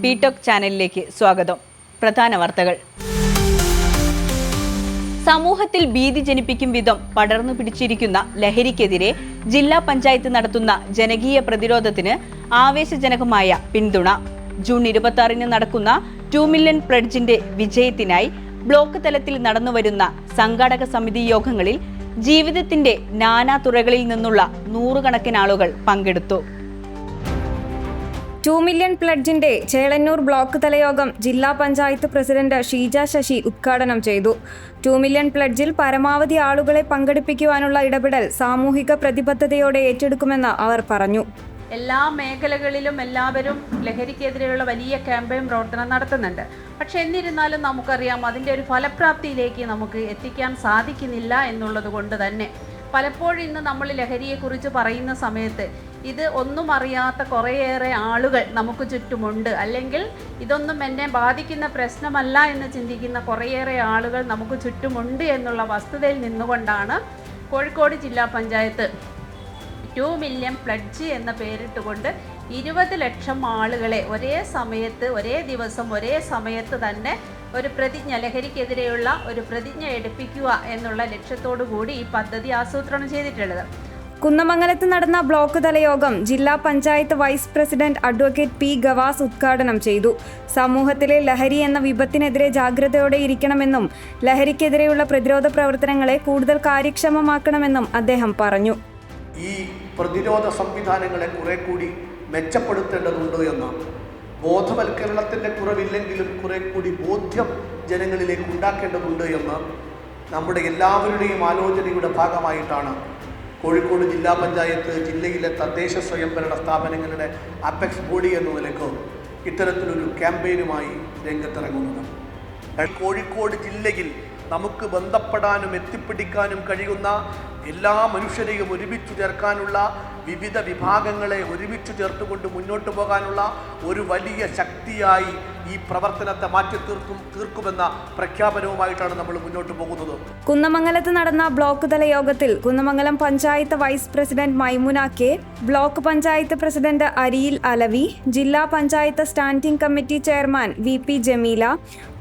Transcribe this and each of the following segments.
ബിടോക് ചാനലിലേക്ക് സ്വാഗതം. പ്രധാന വാർത്തകൾ. സമൂഹത്തിൽ ഭീതി ജനിപ്പിക്കും വിധം പടർന്നു പിടിച്ചിരിക്കുന്ന ലഹരിക്കെതിരെ ജില്ലാ പഞ്ചായത്ത് നടത്തുന്ന ജനകീയ പ്രതിരോധത്തിന് ആവേശജനകമായ പിന്തുണ. ജൂൺ 26-ന് നടക്കുന്ന 2 മില്യൺ പ്ലഡ്ജിന്റെ വിജയത്തിനായി ബ്ലോക്ക് തലത്തിൽ നടന്നുവരുന്ന സംഘാടക സമിതി യോഗങ്ങളിൽ ജീവിതത്തിന്റെ നാനാ തുറകളിൽ നിന്നുള്ള നൂറുകണക്കിന് ആളുകൾ പങ്കെടുത്തു. 2 മില്യൺ പ്ലഡ്ജിന്റെ ചേളന്നൂർ ബ്ലോക്ക് തലയോഗം ജില്ലാ പഞ്ചായത്ത് പ്രസിഡന്റ് ഷീജ ശശി ഉദ്ഘാടനം ചെയ്തു. 2 മില്യൺ പ്ലഡ്ജിൽ പരമാവധി ആളുകളെ പങ്കെടുപ്പിക്കുവാനുള്ള ഇടപെടൽ സാമൂഹിക പ്രതിബദ്ധതയോടെ ഏറ്റെടുക്കുമെന്ന് അവർ പറഞ്ഞു. എല്ലാ മേഖലകളിലും എല്ലാവരും ലഹരിക്കെതിരെയുള്ള വലിയ ക്യാമ്പയിൻ പ്രവർത്തനം നടത്തുന്നുണ്ട്. പക്ഷേ എന്നിരുന്നാലും നമുക്കറിയാം അതിൻ്റെ ഒരു ഫലപ്രാപ്തിയിലേക്ക് നമുക്ക് എത്തിക്കാൻ സാധിക്കുന്നില്ല എന്നുള്ളത് കൊണ്ട് തന്നെ പലപ്പോഴും ഇന്ന് നമ്മൾ ലഹരിയെക്കുറിച്ച് പറയുന്ന സമയത്ത് ഇത് ഒന്നും അറിയാത്ത കുറേയേറെ ആളുകൾ നമുക്ക് ചുറ്റുമുണ്ട്, അല്ലെങ്കിൽ ഇതൊന്നും എന്നെ ബാധിക്കുന്ന പ്രശ്നമല്ല എന്ന് ചിന്തിക്കുന്ന കുറേയേറെ ആളുകൾ നമുക്ക് ചുറ്റുമുണ്ട് എന്നുള്ള വസ്തുതയിൽ നിന്നുകൊണ്ടാണ് കോഴിക്കോട് ജില്ലാ പഞ്ചായത്ത് 2 മില്യൺ പ്ലഡ്ജ് എന്ന പേരിട്ടുകൊണ്ട് 20 ലക്ഷം ആളുകളെ ഒരേ സമയത്ത് ഒരേ ദിവസം ഒരേ സമയത്ത് തന്നെ ഒരു പ്രതിജ്ഞ, ലഹരിക്കെതിരെയുള്ള ഒരു പ്രതിജ്ഞ എടുപ്പിക്കുക എന്നുള്ള ലക്ഷ്യത്തോടു കൂടി ഈ പദ്ധതി ആസൂത്രണം ചെയ്തിട്ടുള്ളത്. കുന്നമംഗലത്ത് നടന്ന ബ്ലോക്ക് തലയോഗം ജില്ലാ panchayat vice president advocate P Gavas ഉദ്ഘാടനം ചെയ്തു. സമൂഹത്തിലെ ലഹരി എന്ന വിപത്തിനെതിരെ ജാഗ്രതയോടെ ഇരിക്കണമെന്നും ലഹരിക്കെതിരെയുള്ള പ്രതിരോധ പ്രവർത്തനങ്ങളെ കൂടുതൽ കാര്യക്ഷമമാക്കണമെന്നും അദ്ദേഹം പറഞ്ഞു. ഈ പ്രതിരോധ സംവിധാനങ്ങളെ കുറെ കൂടി മെച്ചപ്പെടുത്തേണ്ടതുണ്ട് എന്ന് ബോധവൽക്കരണത്തിൻ്റെ കുറവില്ലെങ്കിലും കുറെ കൂടി ബോധ്യം ജനങ്ങളിലേക്ക് ഉണ്ടാക്കേണ്ടതുണ്ട് എന്ന് നമ്മുടെ എല്ലാവരുടെയും ആലോചനയുടെ ഭാഗമായിട്ടാണ് കോഴിക്കോട് ജില്ലാ പഞ്ചായത്ത് ജില്ലയിലെ തദ്ദേശ സ്വയംഭരണ സ്ഥാപനങ്ങളുടെ അപെക്സ് ബോഡി എന്ന നിലയ്ക്ക് ഇത്തരത്തിലൊരു ക്യാമ്പയിനുമായി രംഗത്തിറങ്ങുന്നത്. കോഴിക്കോട് ജില്ലയിൽ നമുക്ക് ബന്ധപ്പെടാനും എത്തിപ്പിടിക്കാനും കഴിയുന്ന എല്ലാ മനുഷ്യരെയും ഒരുമിച്ച് ചേർക്കാനുള്ള, വിവിധ വിഭാഗങ്ങളെ ഒരുമിച്ച് ചേർത്തുകൊണ്ട് മുന്നോട്ട് പോകാനുള്ള ഒരു വലിയ ശക്തിയായി ഈ പ്രവർത്തനത്തെ തീർക്കുമെന്ന പ്രഖ്യാപനവുമായിട്ടാണ് നമ്മൾ മുന്നോട്ട് പോകുന്നത്. കുന്നമംഗലത്ത് നടന്ന ബ്ലോക്ക് തല യോഗത്തിൽ Kunnamangalam panchayat vice president Maimuna K, block panchayat president Ariyil Alavi, ജില്ലാ panchayat standing committee chairman VP Jameela,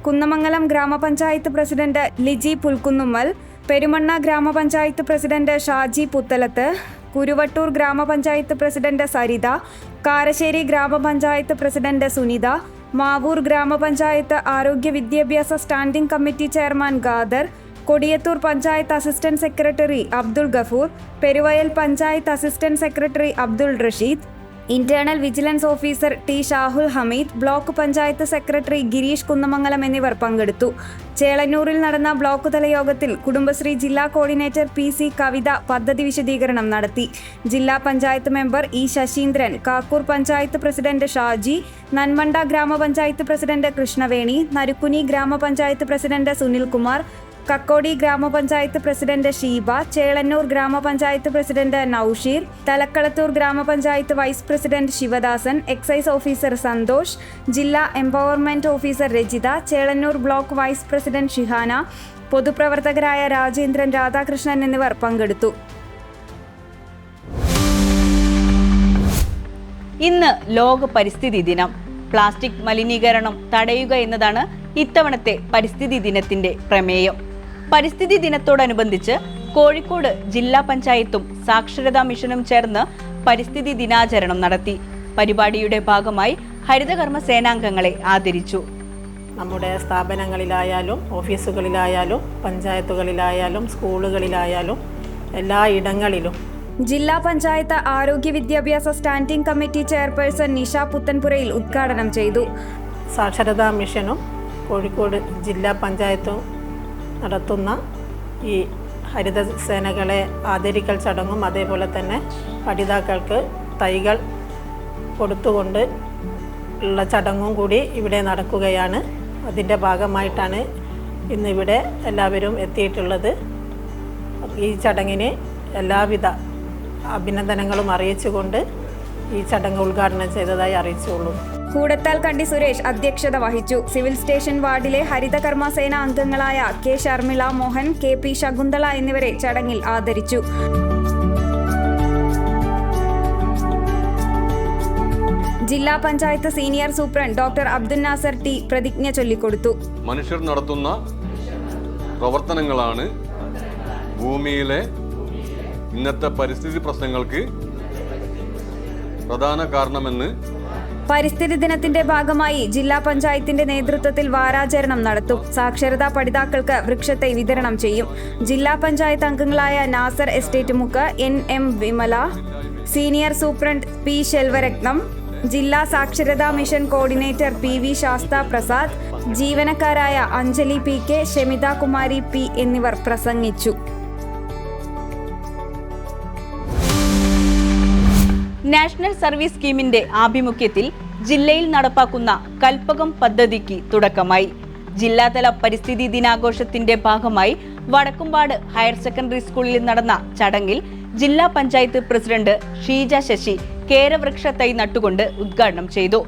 Kunnamangalam ഗ്രാമപഞ്ചായത്ത് പ്രസിഡന്റ് ലിജി പുൽക്കുന്നുമ്മൽ, പെരുമണ്ണ ഗ്രാമപഞ്ചായത്ത് പ്രസിഡന്റ് ഷാജി പുത്തലത്ത്, കുരുവട്ടൂർ ഗ്രാമപഞ്ചായത്ത് പ്രസിഡന്റ് സരിത, കാരശ്ശേരി ഗ്രാമപഞ്ചായത്ത് പ്രസിഡന്റ് സുനിത, മാവൂർ ഗ്രാമപഞ്ചായത്ത് ആരോഗ്യ വിദ്യാഭ്യാസ standing committee chairman Khader, Kodiyathur panchayat assistant secretary Abdul Gafoor, Peruvayal panchayat assistant secretary Abdul Rasheed, internal vigilance officer T Shahul Hameed, block panchayat secretary Girish Kunnamangalam എന്നിവർ പങ്കെടുത്തു. ചേളന്നൂരിൽ നടന്ന ബ്ലോക്ക് തല യോഗത്തിൽ കുടുംബശ്രീ ജില്ലാ കോർഡിനേറ്റർ PC കവിത പദ്ധതി വിശദീകരണം നടത്തി. ജില്ലാ panchayat member E Sasheendran, Kakkur panchayat president Shaji, Nanmanda ഗ്രാമപഞ്ചായത്ത് പ്രസിഡന്റ് കൃഷ്ണവേണി, നരുക്കുനി ഗ്രാമപഞ്ചായത്ത് പ്രസിഡന്റ് സുനിൽകുമാർ, കക്കോടി ഗ്രാമപഞ്ചായത്ത് പ്രസിഡന്റ് ഷീബ, ചേളന്നൂർ ഗ്രാമപഞ്ചായത്ത് president Nausheer, Thalakkalathur gramapanchayat vice president Sivadasan, excise officer Santhosh, ജില്ലാ empowerment officer Rajitha, Chelannur block vice president Shihana, പൊതുപ്രവർത്തകരായ രാജേന്ദ്രൻ, രാധാകൃഷ്ണൻ എന്നിവർ പങ്കെടുത്തു. ഇന്ന് ലോക പരിസ്ഥിതി ദിനം. പ്ലാസ്റ്റിക് മലിനീകരണം തടയുക എന്നതാണ് ഇത്തവണത്തെ പരിസ്ഥിതി ദിനത്തിന്റെ പ്രമേയം. പരിസ്ഥിതി ദിനത്തോടനുബന്ധിച്ച് കോഴിക്കോട് ജില്ലാ പഞ്ചായത്തും സാക്ഷരതാ മിഷനും ചേർന്ന് പരിസ്ഥിതി ദിനാചരണം നടത്തി. പരിപാടിയുടെ ഭാഗമായി ഹരിതകർമ്മ സേനാംഗങ്ങളെ ആദരിച്ചു. നമ്മുടെ സ്ഥാപനങ്ങളിലായാലും ഓഫീസുകളിലായാലും പഞ്ചായത്തുകളിലായാലും സ്കൂളുകളിലായാലും എല്ലാ ഇടങ്ങളിലും ജില്ലാ പഞ്ചായത്ത് ആരോഗ്യ വിദ്യാഭ്യാസ standing committee chairperson Nisha Puthenpurayil ഉദ്ഘാടനം ചെയ്തു. സാക്ഷരതാ മിഷനും കോഴിക്കോട് ജില്ലാ പഞ്ചായത്തും നടത്തുന്ന ഈ ഹരിതസേനകളെ ആദരിക്കൽ ചടങ്ങും അതേപോലെ തന്നെ പഠിതാക്കൾക്ക് തൈകൾ കൊടുത്തുകൊണ്ട് ഉള്ള ചടങ്ങും കൂടി ഇവിടെ നടക്കുകയാണ്. അതിൻ്റെ ഭാഗമായിട്ടാണ് ഇന്നിവിടെ എല്ലാവരും എത്തിയിട്ടുള്ളത്. ഈ ചടങ്ങിന് എല്ലാവിധ അഭിനന്ദനങ്ങളും അറിയിച്ചുകൊണ്ട് ഈ ചടങ്ങ് ഉദ്ഘാടനം ചെയ്തതായി അറിയിച്ചുള്ളൂ. കൂടത്താൽ കണ്ടി സുരേഷ് അധ്യക്ഷത വഹിച്ചു. സിവിൽ സ്റ്റേഷൻ വാർഡിലെ ഹരിതകർമ്മ സേന അംഗങ്ങളായ K ശർമിള മോഹൻ, KP ശകുന്തള എന്നിവരെ ചടങ്ങിൽ ആദരിച്ചു. ജില്ലാ panchayat senior superintendent doctor Abdul Nasser T പ്രതിജ്ഞ ചൊല്ലിക്കൊടുത്തു. മനുഷ്യർ നടത്തുന്ന പ്രവർത്തനങ്ങളാണ് ഭൂമിയിലെ ഇന്നത്തെ പരിസ്ഥിതി പ്രശ്നങ്ങൾക്ക് പ്രധാന കാരണമെന്ന് പരിസ്ഥിതി ദിനത്തിന്റെ ഭാഗമായി ജില്ലാ പഞ്ചായത്തിന്റെ നേതൃത്വത്തിൽ വാരാചരണം നടത്തും. സാക്ഷരതാ പഠിതാക്കൾക്ക് വൃക്ഷത്തൈ വിതരണം ചെയ്യും. ജില്ലാ പഞ്ചായത്ത് അംഗങ്ങളായ Nasar estate Mukku, NM Vimala, senior superintendent P Selvaratnam, ജില്ലാ സാക്ഷരതാ mission coordinator PV Sastha Prasad, ജീവനക്കാരായ അഞ്ജലി PK, ഷെമിത കുമാരി P എന്നിവർ പ്രസംഗിച്ചു. നാഷണൽ സർവീസ് സ്കീമിന്റെ ആഭിമുഖ്യത്തിൽ ജില്ലയിൽ നടപ്പാക്കുന്ന കൽപ്പകം പദ്ധതിക്ക് തുടക്കമായി. ജില്ലാതല പരിസ്ഥിതി ദിനാഘോഷത്തിന്റെ ഭാഗമായി വടക്കുംപാട് ഹയർ സെക്കൻഡറി സ്കൂളിൽ നടന്ന ചടങ്ങിൽ ജില്ലാ പഞ്ചായത്ത് പ്രസിഡന്റ് ഷീജ ശശി കേരവൃക്ഷ തൈ നട്ടുകൊണ്ട് ഉദ്ഘാടനം ചെയ്തു.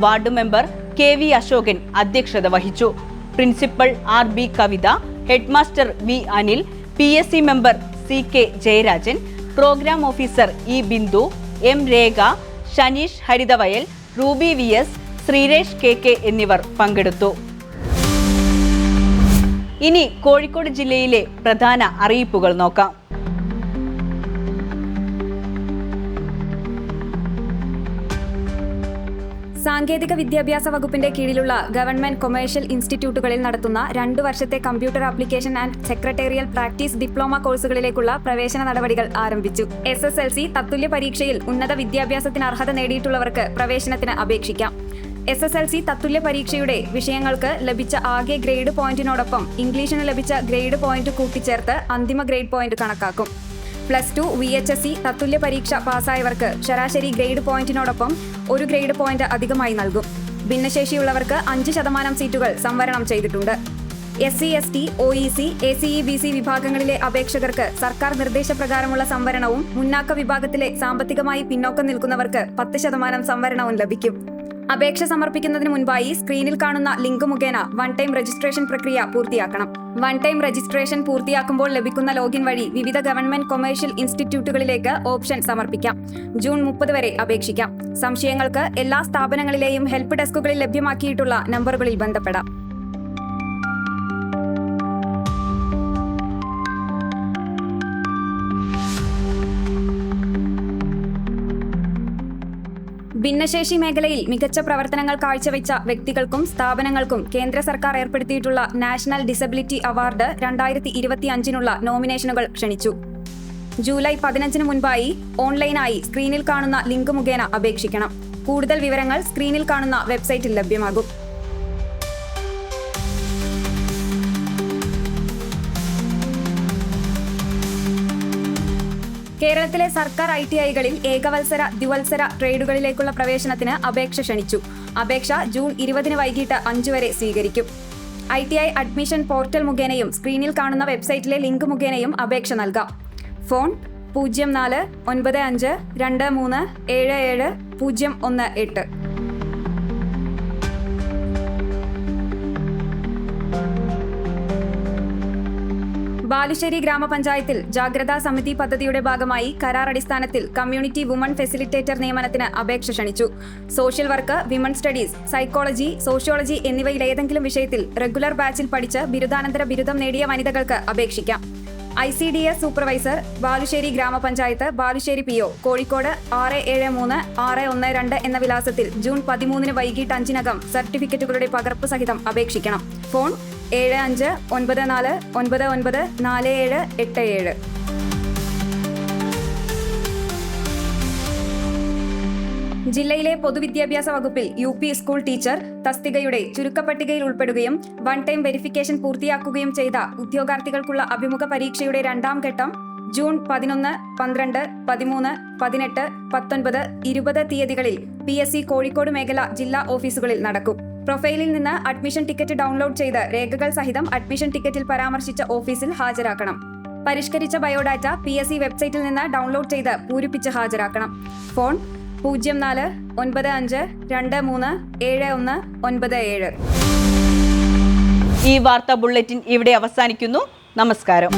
വാർഡ് മെമ്പർ KV അശോകൻ അധ്യക്ഷത വഹിച്ചു. Principal RB Kavitha, headmaster V Anil, PSC member CK Jayarajan, programme officer E Bindu, M Rekha, Shaneesh Harithavayal, Ruby VS, Sreeresh KK എന്നിവർ പങ്കെടുത്തു. ഇനി കോഴിക്കോട് ജില്ലയിലെ പ്രധാന അറിയിപ്പുകൾ നോക്കാം. സാങ്കേതിക വിദ്യാഭ്യാസ വകുപ്പിന്റെ കീഴിലുള്ള ഗവൺമെന്റ് കൊമേഴ്ഷ്യൽ ഇൻസ്റ്റിറ്റ്യൂട്ടുകളിൽ നടത്തുന്ന 2 വർഷത്തെ computer application and secretarial practice diploma കോഴ്സുകളിലേക്കുള്ള പ്രവേശന നടപടികൾ ആരംഭിച്ചു. SSLC തത്തുല്യ പരീക്ഷയിൽ ഉന്നത വിദ്യാഭ്യാസത്തിന് അർഹത നേടിയിട്ടുള്ളവർക്ക് പ്രവേശനത്തിന് അപേക്ഷിക്കാം. SSLC തത്തുല്യ പരീക്ഷയുടെ വിഷയങ്ങൾക്ക് ലഭിച്ച ആകെ ഗ്രേഡ് പോയിന്റിനോടൊപ്പം ഇംഗ്ലീഷിന് ലഭിച്ച ഗ്രേഡ് പോയിന്റ് കൂട്ടിച്ചേർത്ത് അന്തിമ ഗ്രേഡ് പോയിന്റ് കണക്കാക്കും. +2 VHSC തത്തുല്യ പരീക്ഷ പാസ്സായവർക്ക് ശരാശരി ഗ്രേഡ് പോയിന്റിനോടൊപ്പം 1 ഗ്രേഡ് പോയിന്റ് അധികമായി നൽകും. ഭിന്നശേഷിയുള്ളവർക്ക് 5% സീറ്റുകൾ സംവരണം ചെയ്തിട്ടുണ്ട്. SC ST OEC ACE BC വിഭാഗങ്ങളിലെ അപേക്ഷകർക്ക് സർക്കാർ നിർദ്ദേശപ്രകാരമുള്ള സംവരണവും മുന്നാക്ക വിഭാഗത്തിലെ സാമ്പത്തികമായി പിന്നോക്കം നിൽക്കുന്നവർക്ക് 10% സംവരണവും ലഭിക്കും. അപേക്ഷ സമർപ്പിക്കുന്നതിന് മുൻപായി സ്ക്രീനിൽ കാണുന്ന ലിങ്ക് മുഖേന വൺ ടൈം രജിസ്ട്രേഷൻ പ്രക്രിയ പൂർത്തിയാക്കണം. വൺ ടൈം രജിസ്ട്രേഷൻ പൂർത്തിയാക്കുമ്പോൾ ലഭിക്കുന്ന ലോഗിൻ വഴി വിവിധ ഗവൺമെന്റ് കൊമേഴ്ഷ്യൽ ഇൻസ്റ്റിറ്റ്യൂട്ടുകളിലേക്ക് ഓപ്ഷൻ സമർപ്പിക്കാം. ജൂൺ 30 വരെ അപേക്ഷിക്കാം. സംശയങ്ങൾക്ക് എല്ലാ സ്ഥാപനങ്ങളിലെയും ഹെൽപ്പ് ഡെസ്കുകളിൽ ലഭ്യമാക്കിയിട്ടുള്ള നമ്പറുകളിൽ ബന്ധപ്പെടാം. ഭിന്നശേഷി മേഖലയിൽ മികച്ച പ്രവർത്തനങ്ങൾ കാഴ്ചവെച്ച വ്യക്തികൾക്കും സ്ഥാപനങ്ങൾക്കും കേന്ദ്ര സർക്കാർ ഏർപ്പെടുത്തിയിട്ടുള്ള നാഷണൽ ഡിസബിലിറ്റി അവാർഡ് 2025 നോമിനേഷനുകൾ ക്ഷണിച്ചു. ജൂലൈ 15 മുൻപായി ഓൺലൈനായി സ്ക്രീനിൽ കാണുന്ന ലിങ്ക് മുഖേന അപേക്ഷിക്കണം. കൂടുതൽ വിവരങ്ങൾ സ്ക്രീനിൽ കാണുന്ന വെബ്സൈറ്റിൽ ലഭ്യമാകും. കേരളത്തിലെ സർക്കാർ ITIകളിൽ ഏകവത്സര ദ്വിവത്സര ട്രേഡുകളിലേക്കുള്ള പ്രവേശനത്തിന് അപേക്ഷ ക്ഷണിച്ചു. അപേക്ഷ ജൂൺ 20 വൈകിട്ട് 5 വരെ സ്വീകരിക്കും. ITI അഡ്മിഷൻ പോർട്ടൽ മുഖേനയും സ്ക്രീനിൽ കാണുന്ന വെബ്സൈറ്റിലെ ലിങ്ക് മുഖേനയും അപേക്ഷ നൽകാം. ഫോൺ 049523777018. ബാലുശ്ശേരി ഗ്രാമപഞ്ചായത്തിൽ ജാഗ്രതാ സമിതി പദ്ധതിയുടെ ഭാഗമായി കരാർ അടിസ്ഥാനത്തിൽ കമ്മ്യൂണിറ്റി വുമൺ ഫെസിലിറ്റേറ്റർ നിയമനത്തിന് അപേക്ഷ ക്ഷണിച്ചു. Social work, women studies, psychology, sociology എന്നിവയിൽ ഏതെങ്കിലും വിഷയത്തിൽ റെഗുലർ ബാച്ചിൽ പഠിച്ച് ബിരുദാനന്തര ബിരുദം നേടിയ വനിതകൾക്ക് അപേക്ഷിക്കാം. ICDS സൂപ്പർവൈസർ, ബാലുശ്ശേരി ഗ്രാമപഞ്ചായത്ത്, ബാലുശ്ശേരി PO, കോഴിക്കോട് 673612 എന്ന വിലാസത്തിൽ ജൂൺ 13 വൈകിട്ട് 5 സർട്ടിഫിക്കറ്റുകളുടെ പകർപ്പ് സഹിതം അപേക്ഷിക്കണം. ഫോൺ 7594994787. ജില്ലയിലെ പൊതുവിദ്യാഭ്യാസ വകുപ്പിൽ UP സ്കൂൾ ടീച്ചർ തസ്തികയുടെ ചുരുക്കപ്പട്ടികയിൽ ഉൾപ്പെടുകയും വൺ ടൈം വെരിഫിക്കേഷൻ പൂർത്തിയാക്കുകയും ചെയ്ത ഉദ്യോഗാർത്ഥികൾക്കുള്ള അഭിമുഖ പരീക്ഷയുടെ 2ാം ഘട്ടം ജൂൺ 11, 12, 13, 18, 19, 20 തീയതികളിൽ PSC കോഴിക്കോട് മേഖല ജില്ലാ ഓഫീസുകളിൽ നടക്കും. പ്രൊഫൈലിൽ നിന്ന് അഡ്മിഷൻ ടിക്കറ്റ് ഡൗൺലോഡ് ചെയ്ത് രേഖകൾ സഹിതം അഡ്മിഷൻ ടിക്കറ്റിൽ പരാമർശിച്ച ഓഫീസിൽ ഹാജരാക്കണം. പരിഷ്കരിച്ച ബയോഡാറ്റ PSC വെബ്സൈറ്റിൽ നിന്ന് ഡൗൺലോഡ് ചെയ്ത് പൂരിപ്പിച്ച് ഹാജരാക്കണം. ഫോൺ 0495237197. ഈ വാർത്താ ബുള്ളറ്റിൻ ഇവിടെ അവസാനിക്കുന്നു. നമസ്കാരം.